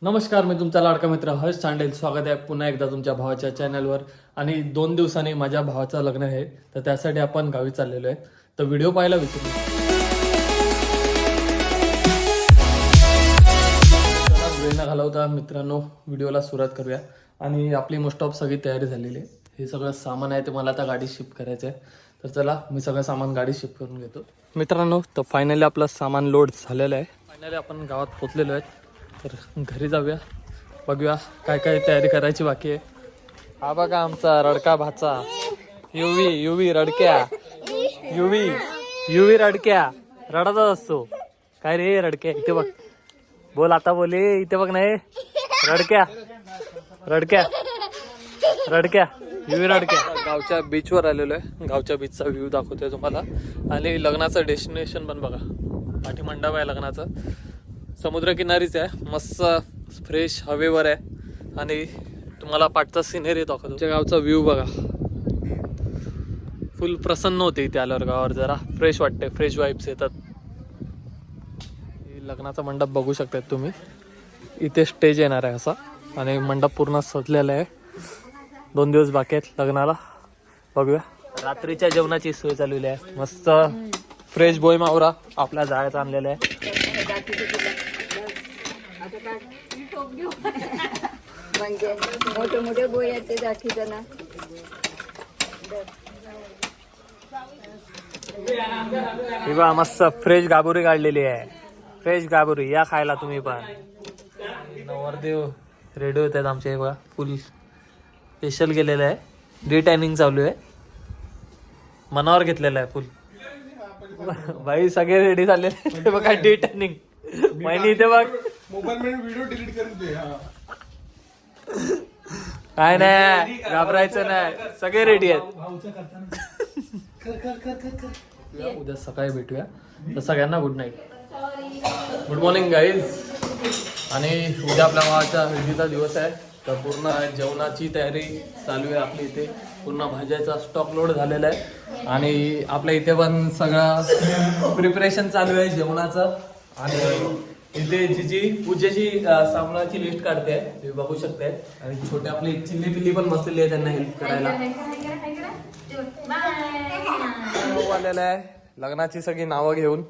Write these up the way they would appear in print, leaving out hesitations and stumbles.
नमस्कार, मी तुमचा लाडका मित्र हर्ष चांडेल. स्वागत आहे पुन्हा एकदा तुमच्या भावाच्या चॅनलवर. आणि 2 दिवसांनी माझ्या भावाचं लग्न आहे, तर त्यासाठी आपण गावी चाललेलो आहे. तर व्हिडिओ पाहायला विसरू नका. वेळ न घालवता मित्रांनो व्हिडिओला सुरुवात करूया. आणि आपली मोस्ट ऑफ सगळी तयारी झालेली आहे. हे सगळं सामान आहे ते मला आता गाडी शिफ्ट करायचं आहे. तर चला मी सगळं सामान गाडी शिफ्ट करून घेतो. मित्रांनो तर फायनली आपलं सामान लोड झालेलं आहे. फायनली आपण गावात पोचलेलो आहे. तर घरी जाऊया, बघूया काय काय तयारी करायची बाकी आहे. हा बघा आमचा रडका भाचा युवी रडक्या. युवी रडक्या रडतच असतो. काय रे रडक्या, इथे बघ, बोल आता, बोले इथे बघ. नाही रडक्या युवी रडक्या. गावच्या बीचवर आलेलो आहे. गावच्या बीचचा व्ह्यू दाखवतोय तुम्हाला. आणि लग्नाचं डेस्टिनेशन पण बघा, पाठी मंडप आहे लग्नाचं. समुद्रकिनारीच आहे, मस्त फ्रेश हवेवर आहे. आणि तुम्हाला पाठचा सिनेरी दाखवतो. तुमच्या गावचा व्ह्यू बघा, फुल प्रसन्न होते इथे आल्यावर. गावावर जरा फ्रेश वाटते, फ्रेश वाईब्स येतात. लग्नाचा मंडप बघू शकतात तुम्ही. इथे स्टेज येणार आहे असा, आणि मंडप पूर्ण सजलेला आहे. 2 दिवस बाकी आहेत लग्नाला. बघूया. रात्रीच्या जेवणाची सोय चालवली आहे. मस्त फ्रेश बोय मावरा आपल्या जाळ्यात आणलेला आहे. म्हणजे मोठे मोठे बोय आहेत ते दाखीचं ना. ही बा मस्त फ्रेश गाबुरी काढलेली आहे. फ्रेश गाबुरी या खायला तुम्ही पण. नवरदेव रेडी होत आहेत आमचे. बघा फुल स्पेशल केलेलं आहे. डिटॅनिंग चालू आहे. मनावर घेतलेलं आहे फुल. भाई सगळे रेडी झालेले बघा. डिटॅनिंग महिनी इथे बघ. मोबाईल मध्ये व्हिडिओ डिलीट करून दे. काय नाही घाबरायचं नाही, सगळे रेडी आहेत. उद्या सकाळी भेटूया. तर सगळ्यांना good night, good morning guys. आणि उद्या आपल्या भावाच्या हळदीचा दिवस आहे. तर पूर्ण जेवणाची तयारी चालू आहे आपली इथे. पूर्ण भाज्याचा स्टॉक लोड झालेला आहे. आणि आपल्या इथे पण सगळं प्रिपरेशन चालू आहे जेवणाचं. आणि इथे जी पूजेची सामानाची लिस्ट काढते तुम्ही बघू शकताय. आणि छोटे आपली चिल्ली पिल्ली पण बसलेली आहे त्यांना हेल्प करायला. आलेलं आहे लग्नाची सगळी नावं घेऊन.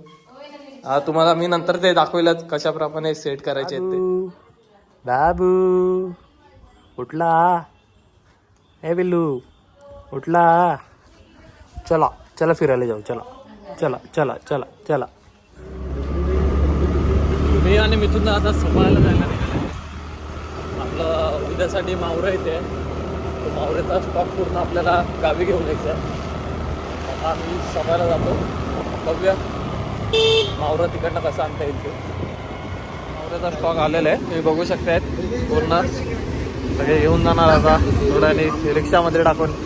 तुम्हाला मी नंतर ते दाखवेलच कशा प्रमाणे सेट करायचे आहेत ते. बाबू उठला, हे बिल्लू उठला. चला चला फिरायला जाऊ. चला चला चला चला चला. मी आणि मिथून आता समायला जायला निघाले. आपलं उद्यासाठी मावरं येते. तो मावरेचा स्टॉक पूर्ण आपल्याला गावी घेऊन यायचा आहे. आता आम्ही समायला जातो. बघूया मावरं तिकडनं कसं आणता येईल ते. मावऱ्याचा स्टॉक आलेला आहे तुम्ही बघू शकताय. पूर्ण सगळे घेऊन जाणार आता थोड्याने रिक्षामध्ये टाकून.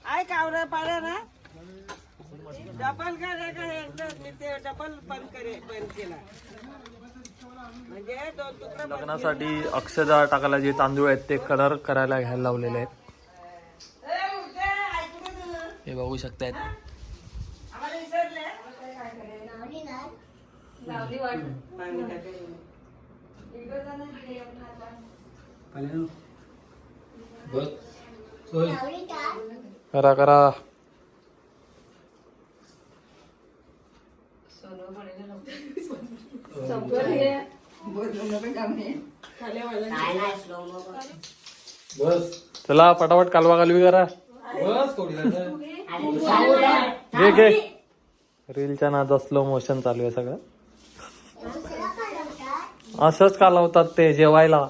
आय कावरा पाड्या ना डबल मी ते डबल बंद केला. म्हणजे दोन तुकडे लग्नासाठी अक्षदा टाकायला जे तांदूळ आहेत ते कलर करायला घ्यायला लावलेले आहेत. हे बघू शकतायत. करा करा. चला पटापट कालवा कालवी करा. घे रीलच्या नादात स्लो मोशन चालू आहे सगळं. असंच कालवतात ते जेवायला.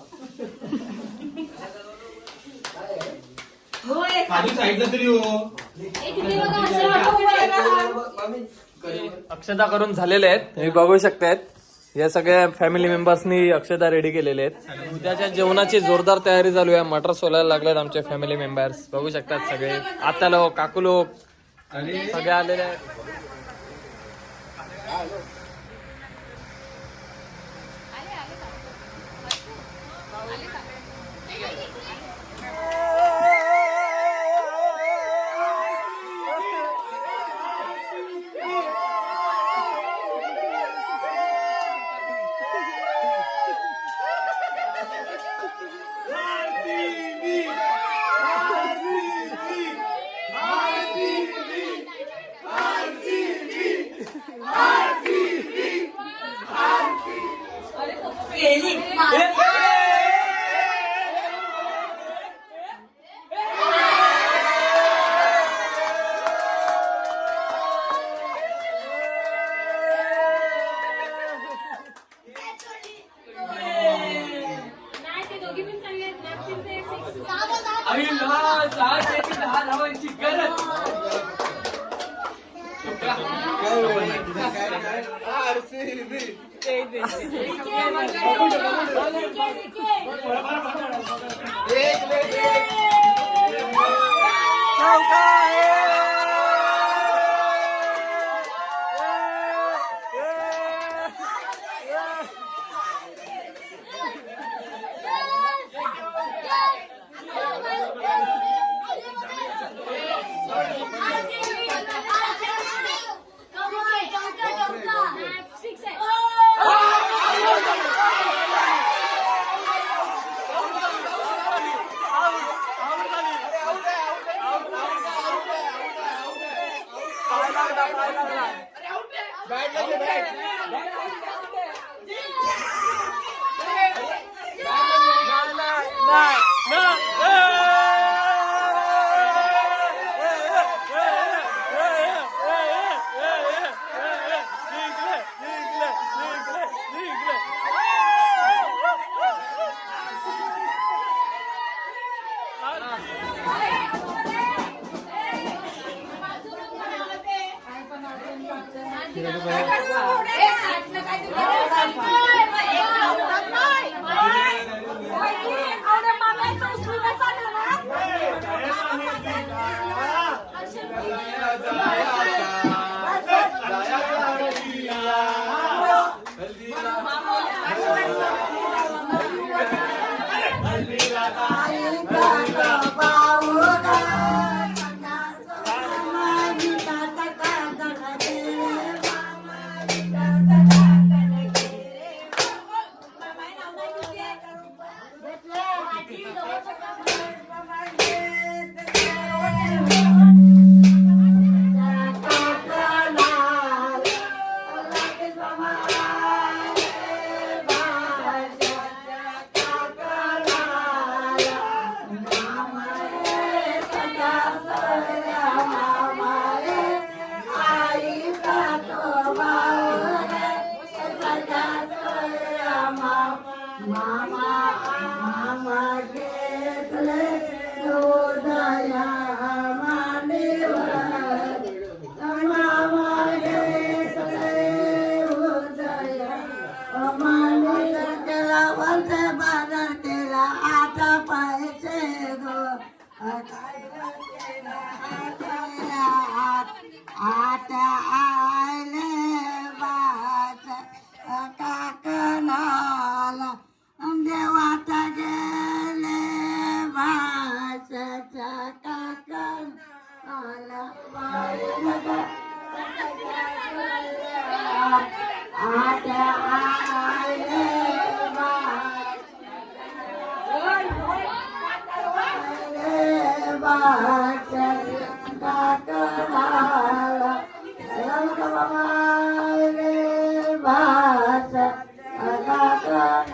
खाली साईडला तरी हो. अक्षता करून झालेले आहेत, तुम्ही बघू शकतायत या सगळ्या फॅमिली मेंबर्सनी अक्षता रेडी केलेले आहेत. उद्याच्या जेवणाची जोरदार तयारी चालू आहे. मटर सोलायला लागलेत आमचे फॅमिली मेंबर्स, बघू शकतात सगळे. आता लोक, काकू लोक सगळे आलेले आहेत.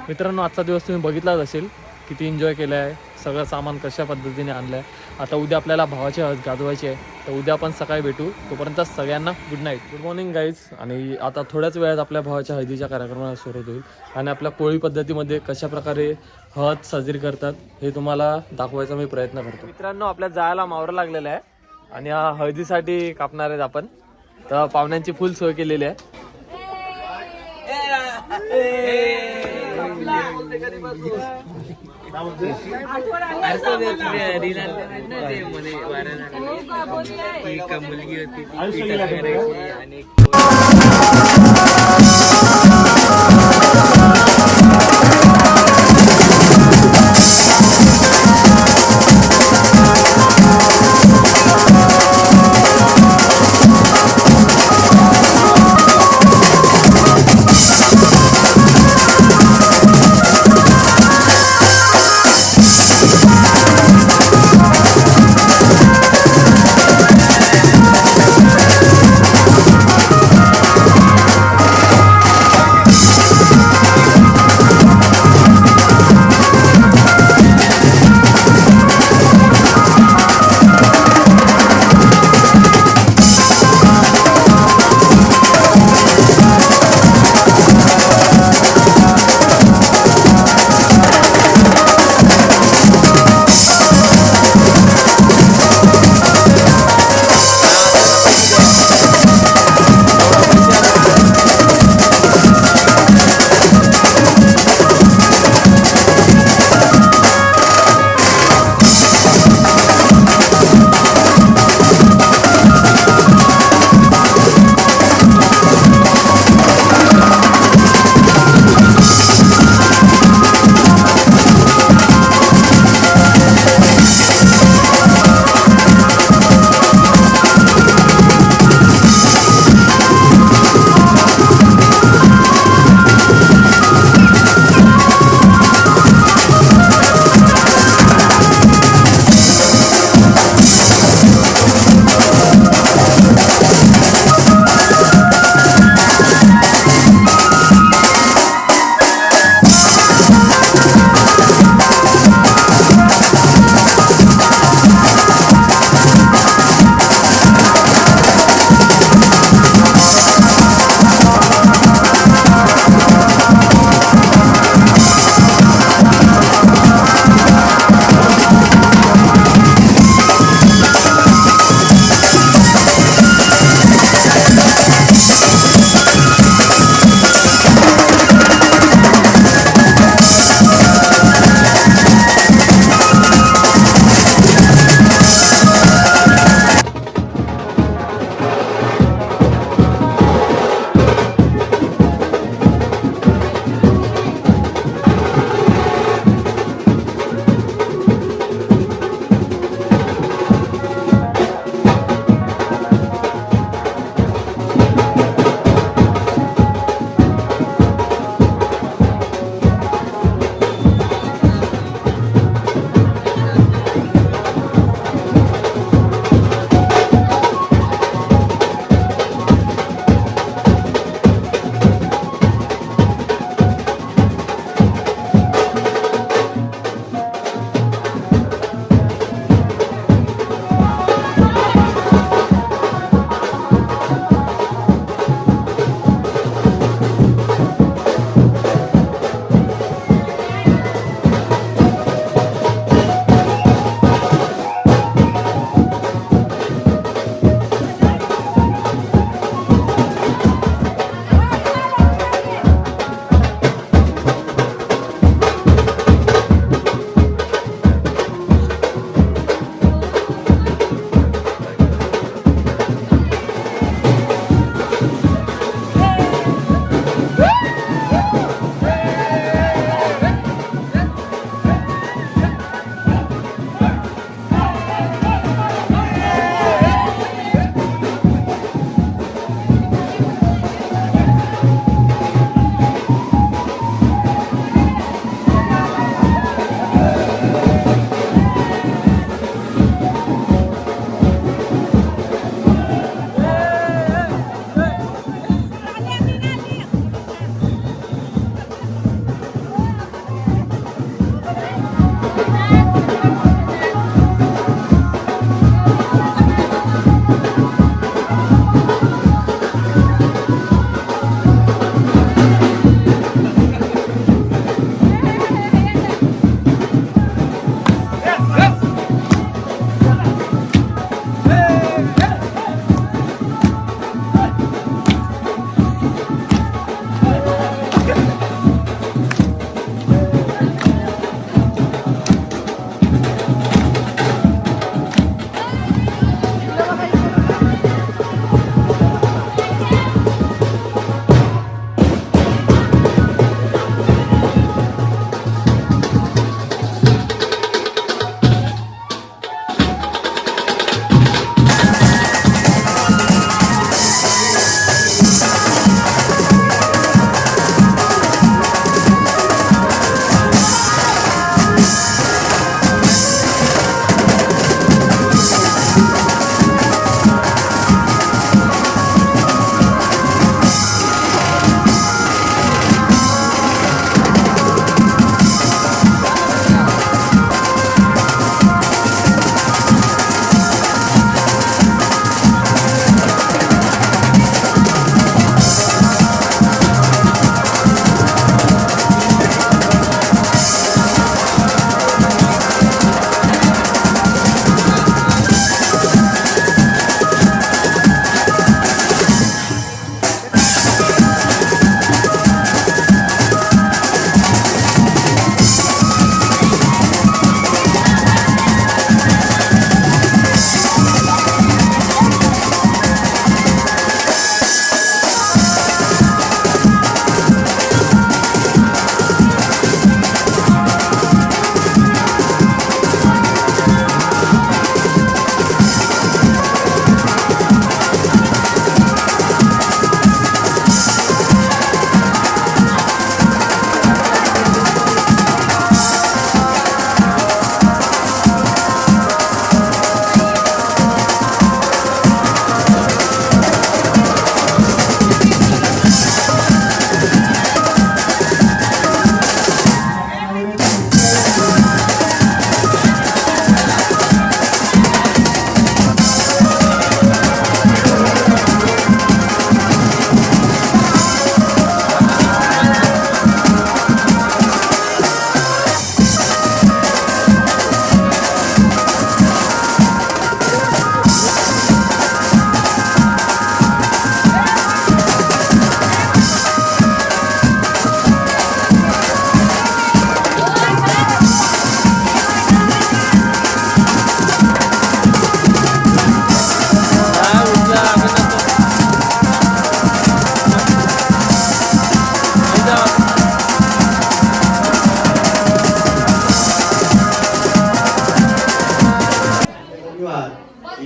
मित्रांनो, आजचा दिवस तुम्ही बघितलाच असेल, किती एन्जॉय केला आहे. सगळं सामान कशा पद्धतीने आणलं आहे. आता उद्या आपल्याला भावाची हळद गाजवायची आहे, तर उद्या आपण सकाळी भेटू. तोपर्यंत सगळ्यांना good night, good morning guys. आणि आता थोड्याच वेळात आपल्या भावाच्या हळदीच्या कार्यक्रमाला सुरुवात होईल आणि आपल्या कोळी पद्धतीमध्ये कशाप्रकारे हळद साजरी करतात हे तुम्हाला दाखवायचा मी प्रयत्न करतो. मित्रांनो, आपल्या जायला मावरा लागलेला आहे आणि हा हळदीसाठी कापणार आहेत आपण. तर पाहुण्यांची फुल सोय केलेली आहे. मुलगी होती आणि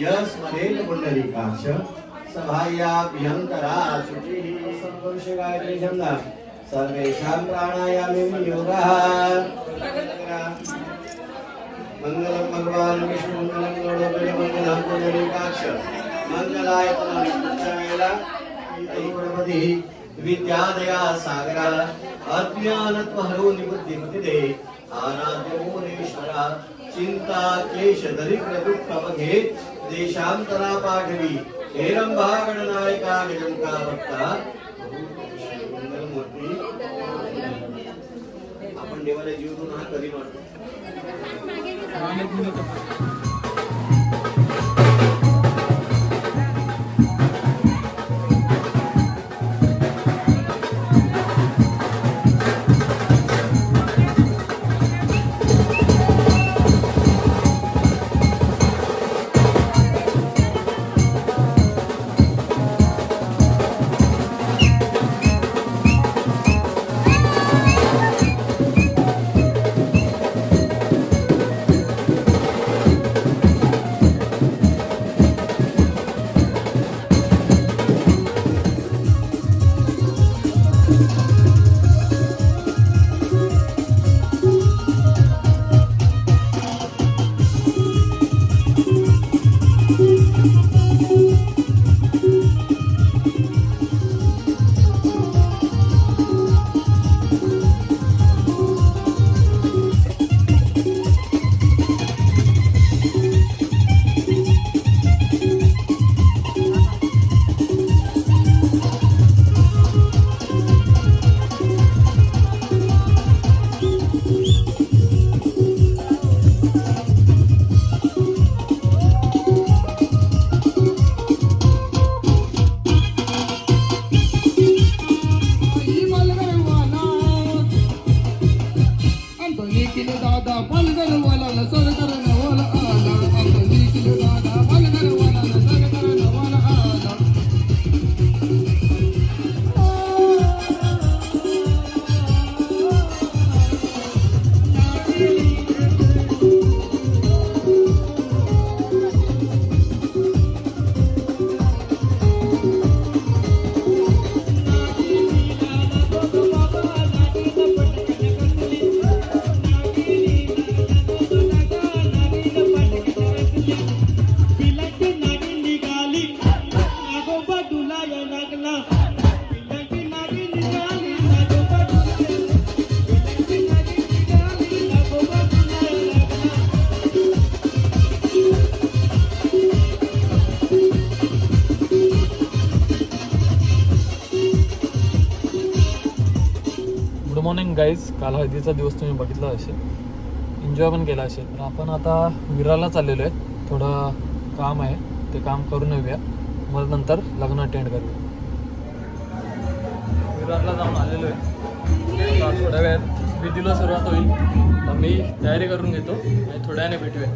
यस्मदेन पुंडरीकाक्ष सभायाभ्यन्तरा शुचिः संवर्ष गायत्री छंदा सर्वेषां प्राणायामे योगः मंगलम भगवान विष्णु मंगलम गरुड़ मंगलम पुंडरीकाक्ष मंगलाय तनवेला गणपति विद्यादया सागरा अज्ञानत्वहरो निबुद्धिमतिदे आराध्यो मुनीश्वरा चिंता क्लेश दरिद्र दुःख बघे देशांतरा पाठवी हेरंबा गणनायका विजंका भक्ता मंगलमूर्ती आपण देवाला जीव देऊन हा कधी म्हणतो गुड मॉर्निंग गाईज. काल हळदीचा दिवस तुम्ही बघितला असेल, एन्जॉय पण केला असेल. तर आपण आता विरारला चाललेलो आहे. थोडं काम आहे, ते काम करून येऊया, मग नंतर लग्न अटेंड करूया. विरारला जाऊन आलेलो आहे. आता थोड्या वेळात विधीला सुरुवात होईल, तर मी तयारी करून घेतो आणि थोड्या वेळाने भेटूया.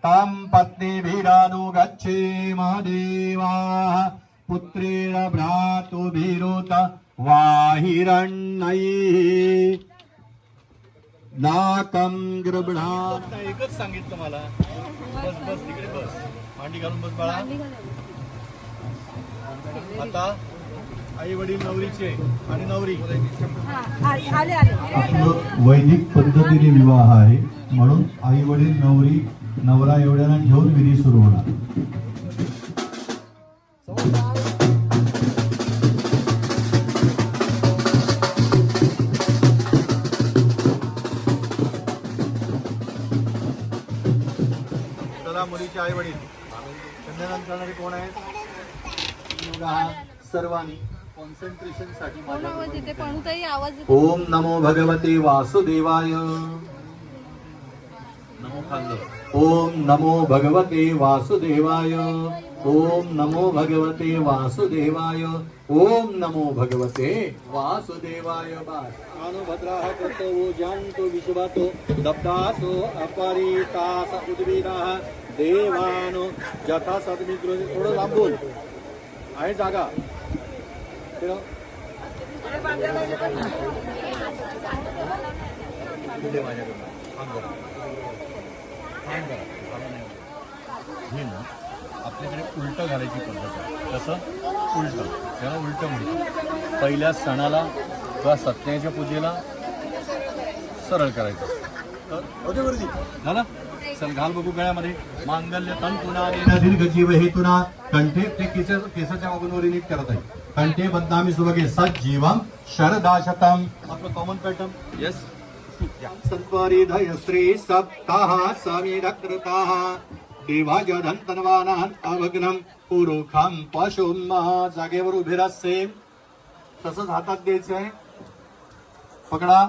तां पत्नीभिरानुगच्छेम देवाः पुत्रेण भ्रातुभिरुत वाहिरण्यैः नाकं गृह्णात्. एकच सांगितलं मला, बस बस तिकडे बस, मांडी घालून बस बाळा. आता आई वडील नवरीचे आणि नवरी. आपलं वैदिक पद्धतीने विवाह आहे म्हणून आई वडील नवरी नवरा एवढ्याला घेऊन विधी सुरू होणार. चला मुलीचे आई वडील कन्यादान करणारे कोण आहेत? सर्वांनी कॉन्सन्ट्रेशन साठी ओम नमो भगवते वासुदेवाय. नमो खाल्लं. ओम नमो भगवते वासुदेवाय. ओम नमो भगवते वासुदेवाय. ओम नमो भगवते वासुदेवाय. अनुभद्राः कर्तवो जानतो विश्वातो दब्दासो अपरितास उद्वीराः देवानो जथा सद्मित्रो. थोडं लांबून आहे जागा. हे ना आपल्याकडे उलटं घालायची पद्धत आहे. कसं उलटं, त्याला उलटं म्हणतात. पहिल्या सणाला किंवा सत्याच्या पूजेला सरळ करायचं झालं. चल घाल बघू गळ्यामध्ये. मांगल्य तंतुना दीर्घजीव हेतुना कंठे ते केसाच्या मागूनवर नीट करत आहे. कंठे बदनामी सुभगे सज्जीवम शरदाशतम. आपलं कॉमन पॅटर्न. येस. सत्वरिधय श्री सप्ताह समिरकृताः देवाजधन्तन्वानान् अभग्नं पुरुखं पशुं. जागेवर उभे राहा. सेम तसंच हातात द्यायचं आहे. पकडा.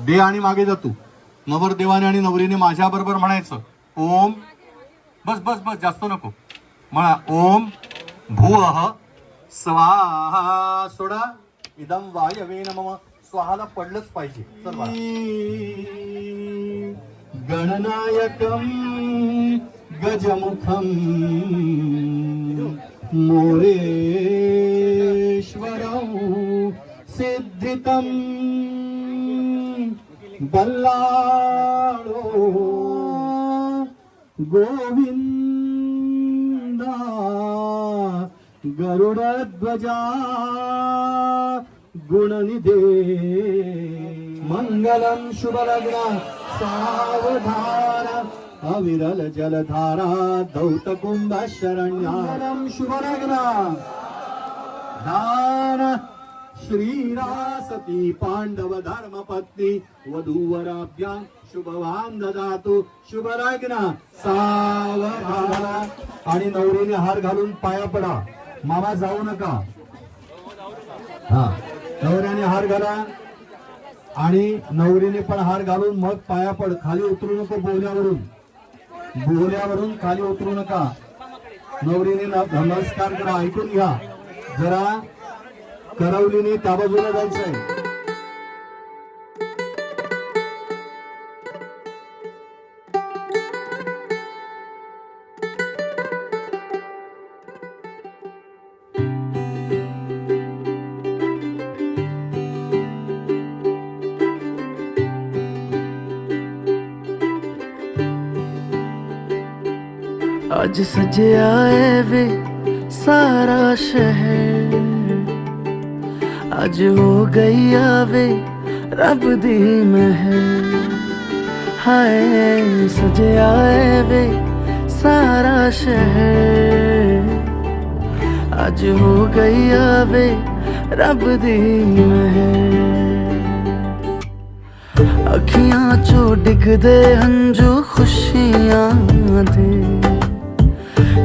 दे आणि मागे जातो. नवरदेवाने आणि नवरीने माझ्या बरोबर म्हणायचं ओम. बस बस बस जास्त नको म्हणा. ओम भुवः स्वाहा. सोडा. इदं वायवे नमः. स्वाहाला पडलंच पाहिजे. चल बाळा. गणनायकं गजमुखं मोरेश्वरं सिद्धितं बल्लाळो गोविंदा गरुडध्वजा गुणनिधे. मंगलम शुभलग्न सावधान अविरल जलधारा दौत कुंभ शरण्यारम. शुभलग्न दान श्रीरासती पांडव धर्मपत्नी वधूवराभ्यां शुभवान ददातु. शुभलग्न सावधान. आणि नवरीने हार घालून पाया पडा. मामा जाऊ नका. हा नवऱ्याने हार घाला आणि नवरीने पण हार घालून मग पाया पड. खाली उतरू नको. बोहल्यावरून खाली उतरू नका. नवरीने नमस्कार करा. ऐकून घ्या जरा. करवलीने त्या बाजूला जायचंय. आज सजया है वे सारा शहर. आज हो गई आवे रब दी महर. हाय सजया है वे सारा शहर. आज हो गई आवे रब दी महर. अखियां चो डिगदे हंजू खुशियां दे.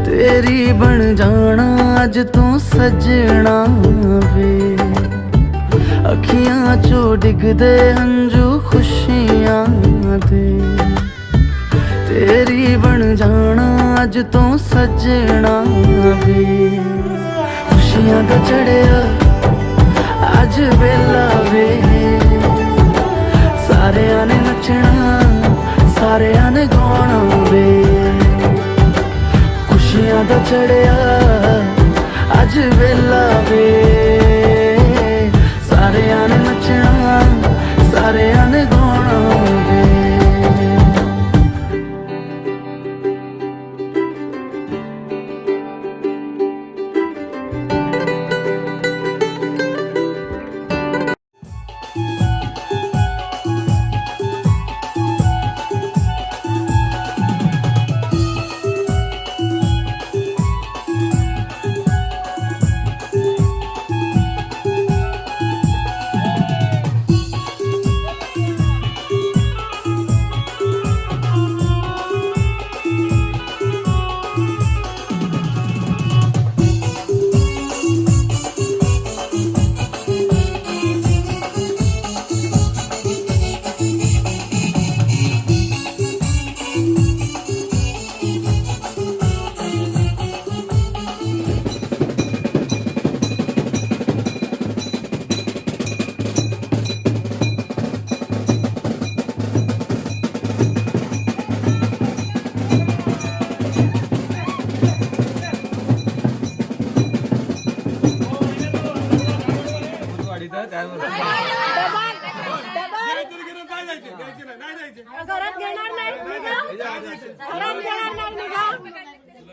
तेरी बन जाना अज तू सजना वे. अखियां चो डिगदे हंजू खुशियां दे. तेरी बन जाना अज तू सजना वे. खुशियां दा चढ़िया अज वेला वे सारेयां ने नचना सारेयां ने गाना वे खुशियां दा चढ़िया अज वेला वे सारेयां ने नचना सारेयां ने गाना वे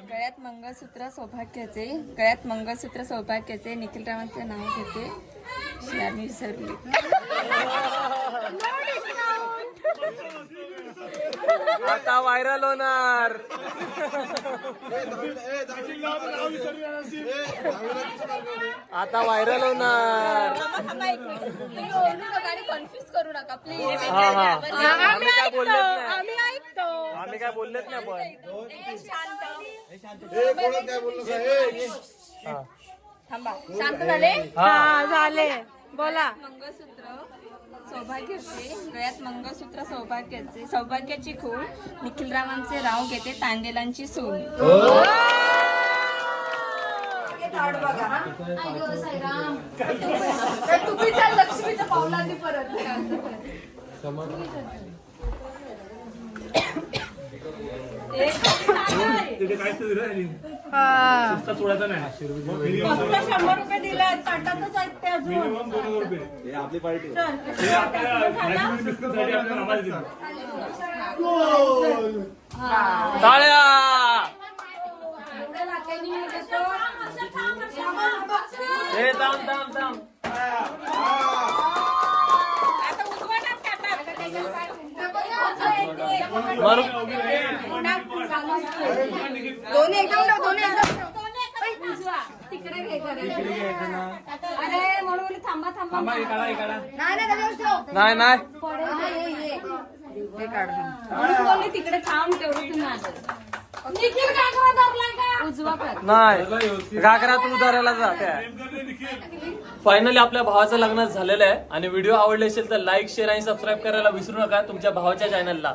गळ्यात मंगळसूत्र सौभाग्याचे गळ्यात मंगळसूत्र सौभाग्याचे निखिल रावांचे नाव घेते मी विसरली आता व्हायरल होणार. आता व्हायरल होणार. कन्फ्युज करू नका प्लीज. हा हा आम्ही काय बोललेच नाही. आम्ही काय बोललेच नाही पण थांबा शांत झाले. हा झाले बोला. मंगळसूत्र सौभाग्याचे गळ्यात मंगळसूत्र सौभाग्याचे सौभाग्याची खूण निखिल रावांचे राव घेते तांडेलांची सून. तुम्ही त्या लक्ष्मीच्या पावलांनी परत फक्त 100 रुपये दिले ताटातच आहेत ते अजून. आपली पार्टी टाळ्या. ए थांब थांब थांब. दोन्ही एकदम उजवा तिकडे घे अरे म्हणून थांबा थांबा नाही नाही म्हणून तिकडे थांब तेवढं तू निखिल काका धरलाय का उजवा कर नाही घागरा तू धरायला जा. फायनली आपल्या भावाचं लग्न झालेलं आहे आणि व्हिडिओ आवडले असेल तर लाईक शेअर आणि सबस्क्राईब करायला विसरू नका तुमच्या भावाच्या चॅनलला.